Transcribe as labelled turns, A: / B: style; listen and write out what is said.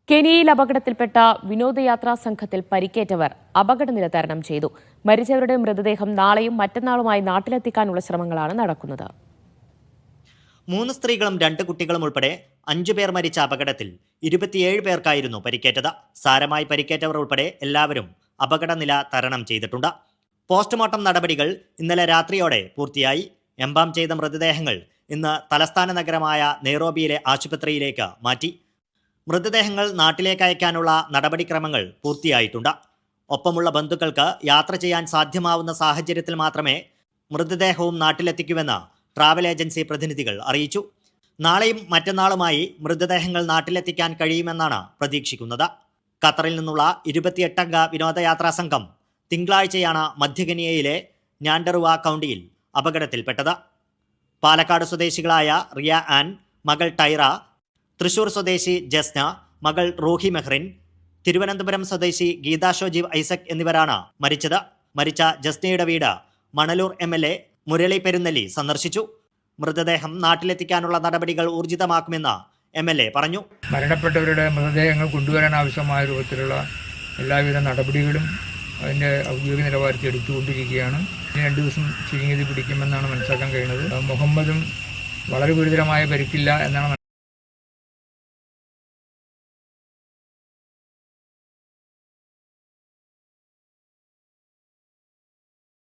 A: കെനിയയിൽ അപകടത്തിൽപ്പെട്ട വിനോദയാത്രാ സംഘത്തിൽ പരിക്കേറ്റവർ അപകടനില തരണം ചെയ്തു. മരിച്ചവരുടെ മൃതദേഹം നാളെയും മറ്റന്നാളുമായി നാട്ടിലെത്തിക്കാനുള്ള ശ്രമങ്ങളാണ് നടക്കുന്നത്.
B: 3 സ്ത്രീകളും 2 കുട്ടികളും ഉൾപ്പെടെ 5 പേർ മരിച്ച അപകടത്തിൽ 27 പേർക്കായിരുന്നു പരിക്കേറ്റത്. സാരമായി പരിക്കേറ്റവർ ഉൾപ്പെടെ എല്ലാവരും അപകടനില തരണം ചെയ്തിട്ടുണ്ട്. പോസ്റ്റ്മോർട്ടം നടപടികൾ ഇന്നലെ രാത്രിയോടെ പൂർത്തിയായി. എംബാം ചെയ്ത മൃതദേഹങ്ങൾ ഇന്ന് തലസ്ഥാന നഗരമായ നെയ്റോബിയിലെ ആശുപത്രിയിലേക്ക് മാറ്റി. മൃതദേഹങ്ങൾ നാട്ടിലേക്ക് അയക്കാനുള്ള നടപടിക്രമങ്ങൾ പൂർത്തിയായിട്ടുണ്ട്. ഒപ്പമുള്ള ബന്ധുക്കൾക്ക് യാത്ര ചെയ്യാൻ സാധ്യമാവുന്ന സാഹചര്യത്തിൽ മാത്രമേ മൃതദേഹവും നാട്ടിലെത്തിക്കുമെന്ന് ട്രാവൽ ഏജൻസി പ്രതിനിധികൾ അറിയിച്ചു. നാളെയും മറ്റന്നാളുമായി മൃതദേഹങ്ങൾ നാട്ടിലെത്തിക്കാൻ കഴിയുമെന്നാണ് പ്രതീക്ഷിക്കുന്നത്. ഖത്തറിൽ നിന്നുള്ള 28 അംഗ വിനോദയാത്രാ സംഘം തിങ്കളാഴ്ചയാണ് മധ്യ കെനിയയിലെ ഞാൻഡറുവ കൗണ്ടിയിൽ അപകടത്തിൽപ്പെട്ടത്. പാലക്കാട് സ്വദേശികളായ റിയ ആൻ, മകൾ ടൈറ, തൃശൂർ സ്വദേശി ജസ്ന, മകൾ റൂഹി മെഹ്റിൻ, തിരുവനന്തപുരം സ്വദേശി ഗീതാ ഷോജീവ് ഐസക് എന്നിവരാണ് മരിച്ചത്. മരിച്ച ജസ്നയുടെ വീട് മണലൂർ MLA മുരളി പെരുന്നെല്ലി സന്ദർശിച്ചു. മൃതദേഹം നാട്ടിലെത്തിക്കാനുള്ള നടപടികൾ ഊർജിതമാക്കുമെന്ന് MLA പറഞ്ഞു.
C: മരണപ്പെട്ടവരുടെ മൃതദേഹങ്ങൾ കൊണ്ടുവരാൻ ആവശ്യമായ രൂപത്തിലുള്ള എല്ലാവിധ നടപടികളും അതിൻ്റെ ഔദ്യോഗിക നിലവാരത്തിൽ എടുത്തുകൊണ്ടിരിക്കുകയാണ്. 2 ദിവസം ചുരുങ്ങിയത് പിടിക്കുമെന്നാണ് മനസ്സിലാക്കാൻ കഴിയുന്നത്. മുഹമ്മദും വളരെ ഗുരുതരമായ പരിക്കില്ല എന്നാണ്